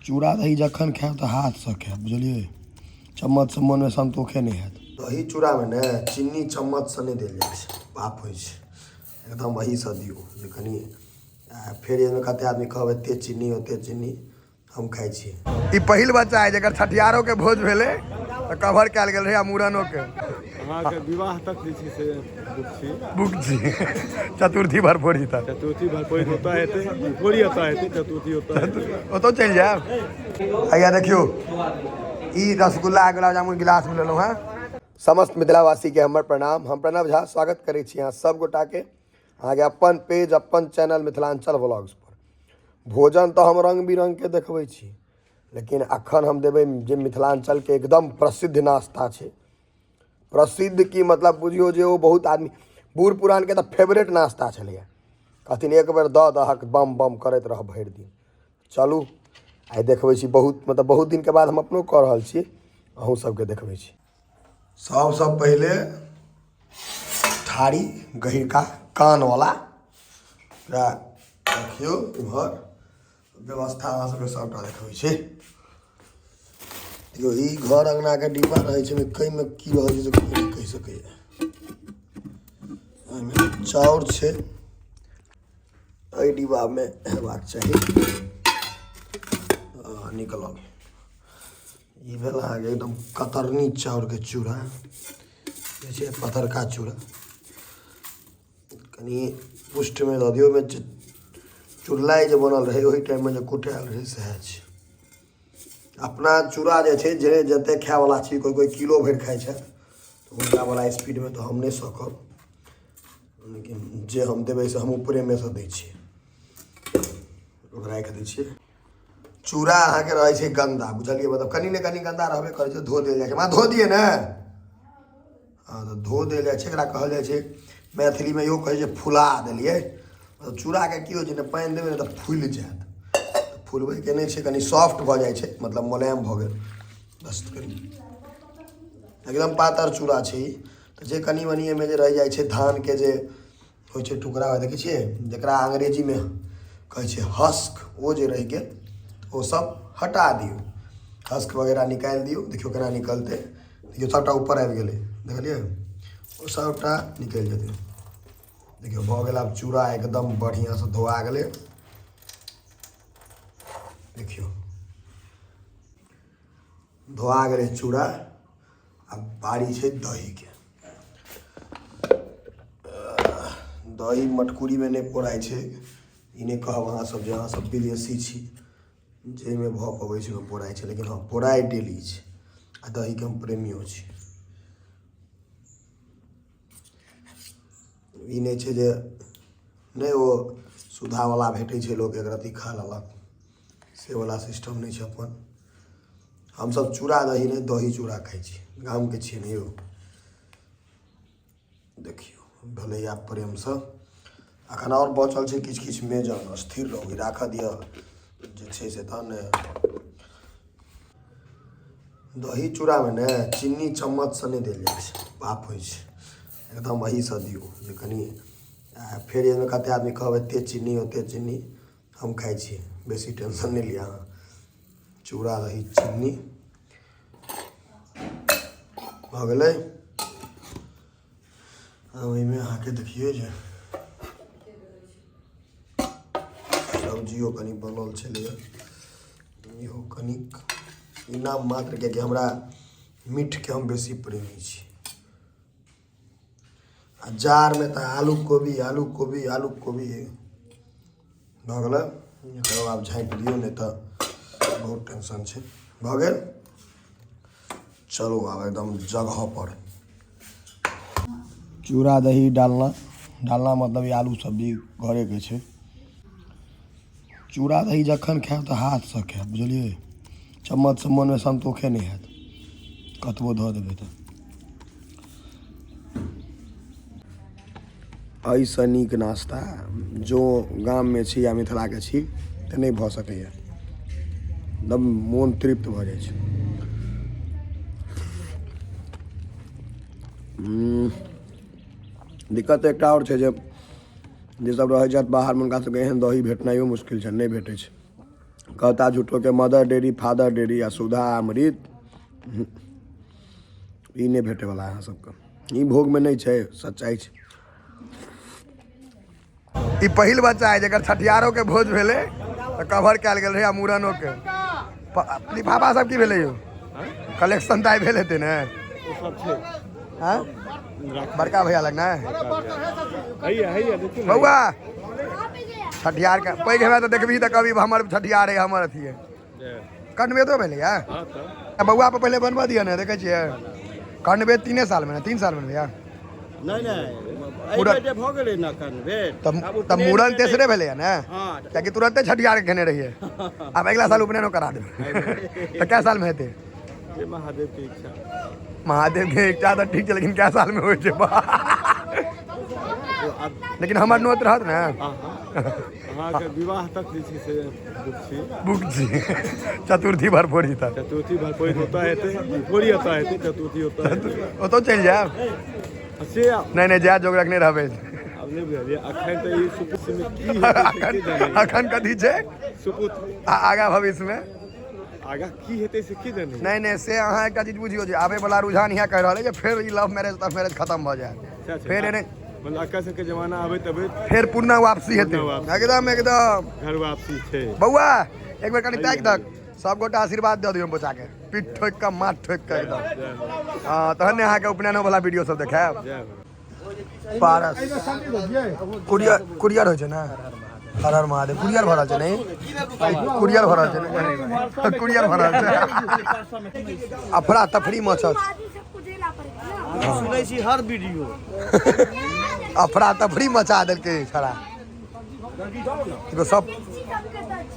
चूड़ा दही जखन खाएब तो हाथ से खाएब, बुझलिए। चम्मच से मन में संतोषे नहीं हैत। दही चूड़ा में ने चीनी चम्मच से नहीं देल जाए छै, पाप होइ छै। एकदम वही से दियो। कनी फिर एमे कते आदमी कहब एते चीनी ओते चीनी, हम खाइ छी। ई पहिल बच्चा है जकर छठियारो के भोज भेले तो कवर कैल गेल रहे मूड़नो के। अहाँ के विवाह तक जे छै से बुक छी चतुर्थी भरपूरी तक। चतुर्थी भरपूरी होता है, भरपूरी होता है, चतुर्थी होता है, ओतो चल जाए। आइया देखियो ई रसगुल्ला गुलाब जामुन गिलास में लेलहुँ हैं। समस्त मिथिलावासी के हमर प्रणाम। हम प्रणव झा स्वागत करै छी अहाँ सब गोटा के अहाँके अपन पेज अपन चैनल मिथिलांचल व्लॉग्स पर। भोजन तो हम रंग बिरंग के देखबै छी, लेकिन अखन हम देबै जे मिथिलांचल के एकदम प्रसिद्ध नाश्ता छै। प्रसिद्ध की मतलब बुझियो जे ओ बहुत आदमी बूढ़ पुरान के तो फेवरेट नाश्ता छलैया। कहथिन एक बेर दहक बम बम करैत रह भरि दिन। चलू आइ देखबै छी, बहुत मतलब बहुत दिन के बाद हम अपनो कऽ रहल छी, अहूँ सबके देखबै छी। सबसँ पहिले थारी गहिरका कान वाला रखियो इम्हर, व्यवस्था अहाँ सबके सबटा देखबै छी। यो ई घर अंगना के डिब्बा रहे छै, कई में की रहे छै से कोई नहीं कह सकैया। एहिमे चाउर छै, एहि डिब्बा में हेबाक चाही। निकलल ई भेल अहाँके एकदम कतरनी चाउर के चूड़ा, जे छै पतरका चूड़ा। कनी पुष्ट में दऽ दियौ, में चुल्लाई जे बनल रहे ओहि टाइम में जे कुटायल रहे सएह छै। अपना चूड़ा जे छै जे जते खाय वाला छी, कोई कोई किलो भरि खाइ छै, तो हुनका वाला स्पीड में तो हम नहीं सकब, लेकिन जे हम देबै से हम ऊपरे में से दै छियै, राखि दै छियै। चूड़ा अहाँके रहै छै गंदा, बुझलिए, मतलब कनी ने कनी गंदा रहबे करै छै, धो देल जाइ छै। धो दिए ने, हाँ तो धो देल जाइ छै। एकरा कहल जाइ छै मैथिली में इहो कहै छै फुला देलिए। मतलब चूड़ा के की होइ छै ने, पानि देबै ने तऽ फूलि जायत। फुलबै के नहि छै, कनी सॉफ्ट भऽ जाइ छै, मतलब मुलायम भऽ गेल बस। एकदम पातर चूड़ा छै ई। तऽ जे कनी मनी एहिमे जे रहि जाइ छै धान के जे होइ छै टुकड़ा, देखै छियै जकरा अंग्रेजी में कहै छै हस्क, ओ जे रहि गेल वो सब हटा दियो। हस्क वगैरह निकाल दियो। देखियो केना निकलते, देखियो सबटा ऊपर आबि गेलै, देखलिए, वो सबटा निकल जेतै। देखियो भऽ गेल आब चूड़ा एकदम बढ़िया से धोआ गेलै। देखियो धोआ गेलै चूड़ा। अब बारी छै दही के। दही मटकुरी में नहीं पोराइ छै। ई नहीं कहब अहाँ सब जे अहाँ सब विदेशी छी, जाहिमे भऽ पबै छै ओहिमे पोराइ छै, लेकिन हाँ पोराइ डेली छै। आ दही के हम प्रेमियो छी। ई नहीं छै जे नहीं ओ सुधा वाला भेटै छै, लोग एक रत्ती खा लेलक, से वाला सिस्टम नहीं छै अपन। हम सब चूड़ा दही नहीं, दही चूड़ा खाइ छी, गाम के छियै ने यौ। देखियो भेलै आब प्रेम से। अखन और बचल छै किछु किछु मेजन, स्थिर रहू, राखऽ दिअ जे छै से तहन ने। दही चूड़ा में ने चीनी चम्मच से नहीं देल जाइ छै, पाप होइ छै। एकदम वही से दियो। कनी फिर एहिमे कते आदमी कहब एते चीनी ओते चीनी, हम खाइ छी, बेसी टेंशन नहीं लिअ अहाँ। चूड़ा दही चीनी भऽ गेलै। ओहिमे अहाँके देखिए जे सब्जियो कनी बनल छलैया, इहो कनिक इनाम मात्र के, हमरा मीठ के हम बेसी प्रेमी छी। आ जार में तो आलू कोबी आलू कोबी आलू कोबी भऽ गेलै। एकरो आब झाँपि दियौ, नहीं तो बहुत टेंशन छै। भऽ गेल। चलो आब एकदम जगह पर। चूड़ा दही डालना, डालना मतलब आलू सब्जी घरे के छै। चूड़ा दही जखन खाएब तो हाथ से खाएब, बुझलिए। चम्मच से मन में संतोषे नहीं हैत, कतबो धऽ देबै तऽ। एहिसँ नीक नाश्ता जो गाम में छी या मिथिला के छी तऽ नहीं भऽ सकैया। एकदम मोन तृप्त भऽ जाइ छै। दिक्कत एकटा और छै जे सब रहै छथि बाहर में, हुनका सबके एहन दही भेटनाइयो मुश्किल छै, नहीं भेटै छै। कहता झूठो के मदर डेयरी फादर डेयरी आ सुधा अमृत ई नहीं भेटे वाला है सबके ई भोग में नहीं है सच्चाई है। ई पहिल बच्चा है जकर छठियारों के भोज भेले तो कवर कल गेल रहे मूड़नों के लिफाफा सब की भेले यो कलेक्शन ताई भेले थे ने हाँ बड़का भैया लगना है बउआ छठियार का पैघ हेबे तो देखबी तो कभी हमर छठियार है हमर अथी है कर्णवेदो भेले या बउआ पे पहले बनवा दिया ना देखे छियै कर्णवेद 3 साल में 3 साल में भैया तब मूड़न तेसरे भेले ना क्या तुरंत छठियार घेने रहिए अब अगला साल उपनयन करा दे तो क्या साल में हेते महादेव की इच्छा महादेव के इच्छा तो ठीक है लेकिन क्या साल में हो लेकिन हमार नोत रहत ना के विवाह तक बुक जी चतुर्थी भर फोड़ी था चतुर्थी भर कोई होता है थोड़ी होता है चतुर्थी होता है वो तो चल जाए नहीं जा जोग रखने रहबे अब नहीं बुझलिए अखन तो ई सुपुत्र में की अखन कथी छै सुपुत्र आगा भविष्य में आगा की हेते से की जाने नहीं से अहाँ एकटा चीज बुझियो जे आबे वाला रुझान यहाँ कह रहल है जे फिर ई लव मैरिज खत्म भ जाए फिर एने मतलब अक्का सबके जमाना आबे तबे फिर पुनः वापसी हेते एकदम घर वापसी छै बउआ एक बार कनी ताक तक सब गोटा आशीर्वाद दे दियो बच्चा के पीठ ठोक के माथ ठोक के एकदम हां तहन अहाँ के उपनयन वाला वीडियो सब देखाब पारस कुरियर हो छै ना हर हर महादेव कुरियर भरल छै नहीं कुरियर भरल छै कुरियर भरल छै अफरा तफरी मचल सुनै छी हर वीडियो अफरा तफरी मचा देलकै छड़ा देखो सब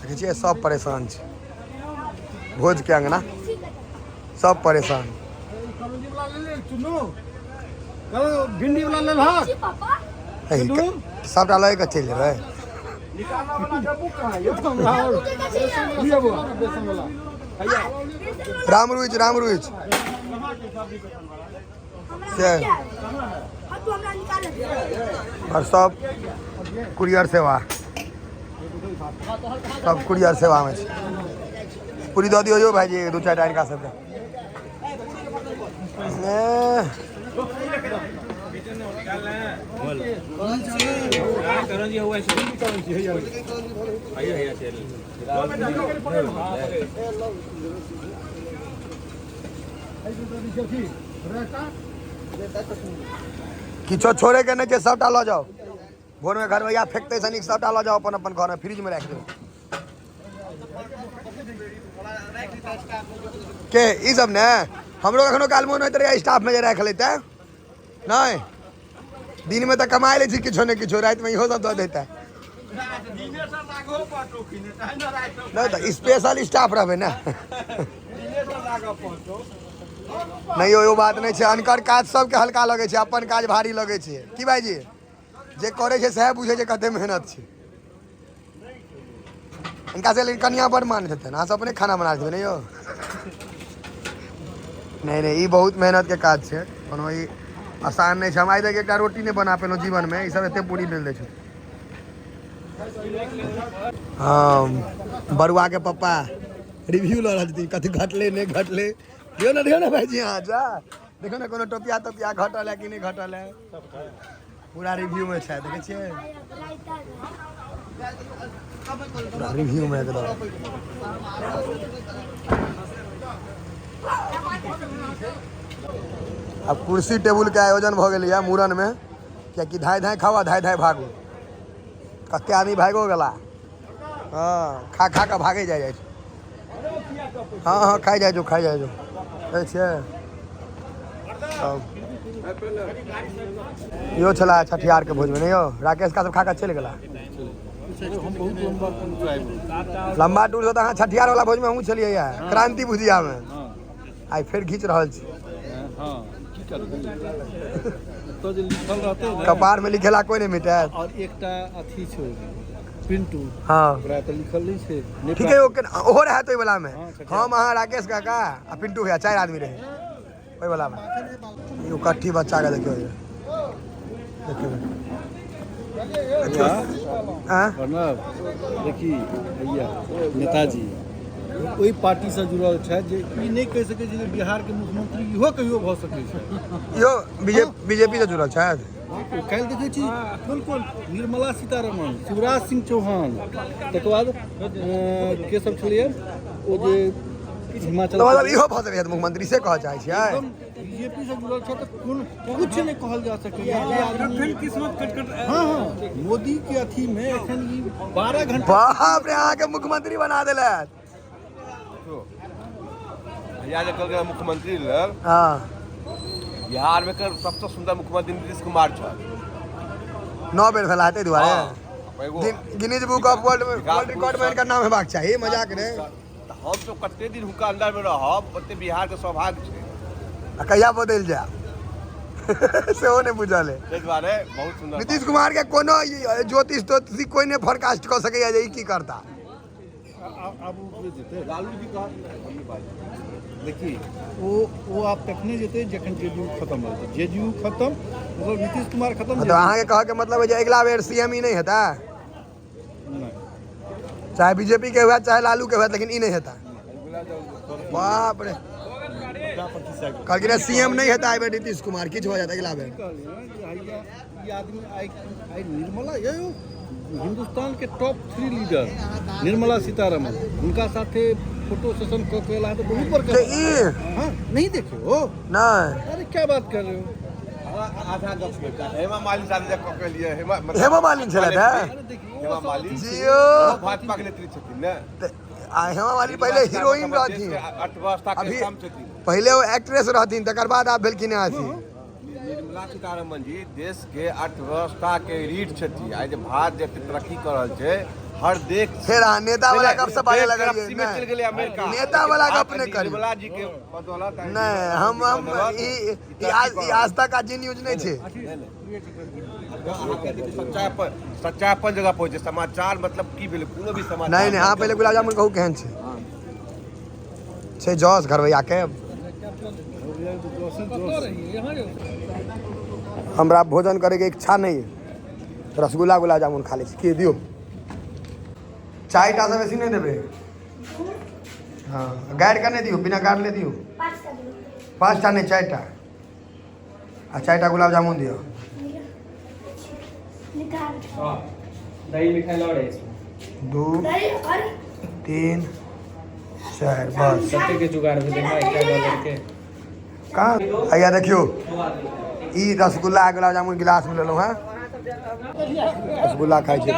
देखै छियै सब परेशान छै भोज के अंगना सब परेशान भिंडी वाला ले हाँ सबटा लए के चलि जेबै राम रुइच और सब कुरियर सेवा में पूरी दऽ दियो यो भाईजी 2-4 टा इनका सबके किछो छोड़े के नहीं छै सबटा लऽ जाओ भोर में घर में या फेंकते सनिक सबटा लऽ जाओ अपन अपन घर में फ्रिज में राख दो के ई सब ने हमरो कखनो काल मोन होइत रहे स्टाफ में जे राख लेते नहीं दिन में तो कमाए ले छी किछो ने किछो रात में इहो सब दऽ देता नहीं तो स्पेशल स्टाफ रहबे ना नहीं यो बात नहीं छै अनकर काज सबके हल्का लगे छै अपन काज भारी लगे छै की भाईजी जे करे छै सएह बुझे छै कते मेहनत छै इनका से कनिया बड़ मान देते ना सब अपने खाना बना देते नहीं यो नहीं ई बहुत मेहनत के काज छै कोनो ई आसान नहीं छै हम आइ तक एकटा रोटी नहीं बना पेलहुँ जीवन में ई सब एते पूरी मिल दै छै हाँ बरुआ के पप्पा रिव्यू लऽ रहल छथिन कथी घटले नहीं घटले दियो ना भाईजी हाँ जा देखो ना कोनो टोपिया घटल है कि नहीं घटल है पूरा रिव्यू में छै देखे छियै पूरा रिव्यू में एकदम अब कुर्सी टेबुल के आयोजन भ गेल है मूड़न में क्या कि धाय धाय खावा धाय धाय भागू कते आदमी भागो गेला हाँ खा के भागे जाए हाँ खाई जाए जो यो छला छठियार के भोज में नहीं यो राकेश का सब खा के चल गेला लंबा टूर से अहाँ छठियार वाला भोज में हमहूँ छलियै क्रांति भुजिया में आई फिर घीच रहल छी कपार में लिखेला कोई नहीं मिटे और एकटा अथी छै पिंटू हाँ ओकरा त लिखल नहीं छै ठीक है ओहो रहे तो वाला में हम अहाँ राकेश काका आ पिंटू भैया 4 आदमी रहे ओई वाला में यो कट्ठी बच्चा के देखियो हाँ प्रणब देखी भैया नेताजी ओहि पार्टी से जुड़ल छै जे ई नहीं कह सकै छै जे बिहार के मुख्यमंत्री इहो कहियो भऽ सकै छै यो बीजेपी से जुड़ल छथि। काल्हि देखै छी बिल्कुल निर्मला सीतारमण, शिवराज सिंह चौहान, तकर बाद के सब छलियै ओ जे हिमाचल तो मतलब इहो भऽ सकैए मुख्यमंत्री से कहऽ चाहै छियै। बीजेपी से जुड़ल छै तऽ कोन कुछ नहीं कहल जा सकैए। किस्मत कटकट हाँ मोदी के अथी में एखन ई 12 घंटा बाप रे अहाँके मुख्यमंत्री बना देलथि। भैया जे कहलकै मुख्यमंत्री लग हाँ बिहार में कर सबसे सुंदर मुख्यमंत्री नीतीश कुमार छल। 9 बेर भेला ताहि दुआरे एगो Guinness book of world record में इनका नाम हेबाक चाही। मजाक रे हम तो कते दिन हुनका अंदर में रहब ओते बिहार के सौभाग्य छै। आ कहिया बदलि जायब सेहो नहि बुझल है। ताहि दुआरे बहुत सुंदर नीतीश कुमार के कोनो ज्योतिष तोतिषी कोई नहीं फोरकास्ट कऽ सकैया जे ई की करता। लालू जी का देखिए वो आप तखने जेते जखन जेडीयू खत्म हो जेडीयू खत्म मतलब नीतीश कुमार खत्म मतलब अहाँके कहे के मतलब है जे अगला बेर सीएम ई नहीं हेता। चाहे बीजेपी के हुआ चाहे लालू के हुआ लेकिन ई नहीं हेता। बाप रे कहलखिन सीएम नहीं हेता एहि बेर नीतीश कुमार किछु हो जाता अगला बेर। ये आदमी आई निर्मला ये हिंदुस्तान के टॉप 3 लीडर निर्मला सीतारमण उनका साथे फोटो सेशन ककेला तो बहुत बड़का तो ई हाँ नहीं देखे हो नहीं अरे क्या बात कर रहे हो। आधा गप बेटा हेमा मालिनी साथ जब के लिए हेमा मालिनी छलथि है हेमा मालिनी जियो भाजपा के नेत्री छथिन ने। हेमा मालिनी पहले हीरोइन रहथिन अर्थव्यवस्था के अभी काम छथिन। पहले वो एक्ट्रेस रहथिन तकर बाद आब भेलखिन अथी। निर्मला सीतारमण जी देश के अर्थव्यवस्था के रीढ़ छथिन। आइ जे भारत जते तरक्की कर रहल छै हर देश फिर नेता वाला गप से बाजे चल लगलिए गेलै अमेरिका नेता वाला गप नहीं करी। निर्मला जी के बदौलत नहीं हम ई आज तक आज न्यूज नहीं छे। सच्चाई अपन जगह पहुंचे समाचार मतलब की भेलै कोनो भी समाचार नहीं नहीं हाँ पहले गुलाब जामुन कहू केहन छे जॉस घरवैया के। हमरा भोजन करे के इच्छा नहीं है रसगुल्ला गुलाब जामुन खा ले के दियो। चाय टा से बेसी नहीं देबे। हाँ गाइड करने दियो बिना गाड़ ले दियो 5 टा नहीं 4 टा आ 4 टा गुलाब जामुन दियो। दही मिठाई लौड़े 2 3 4 बस सत्ते के जुगाड़ में देखा क्या डॉलर के कहाँ भैया देखियो ई रसगुल्ला गुलाब जामुन गिलास में लेलो हैं रसगुल्ला खाई छे।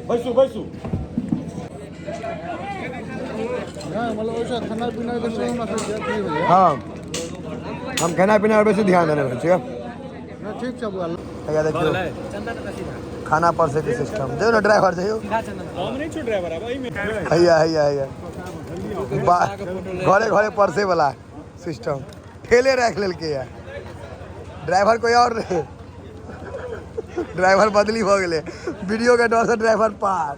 बैसू मतलब ऐसा खाना पीना के समय में हाँ हम खाना पीना पर बेसी ध्यान देने छियै। ठीक छै बुआ भैया देखियो खाना परसे के सिस्टम देखो ना ड्राइवर चाहिए हम नहीं छो ड्राइवर अब में हैया घरे घरे परसे वाला सिस्टम ठेले रख लेल के है। ड्राइवर कोई और नहीं ड्राइवर बदली हो गए वीडियो के डर से ड्राइवर पार।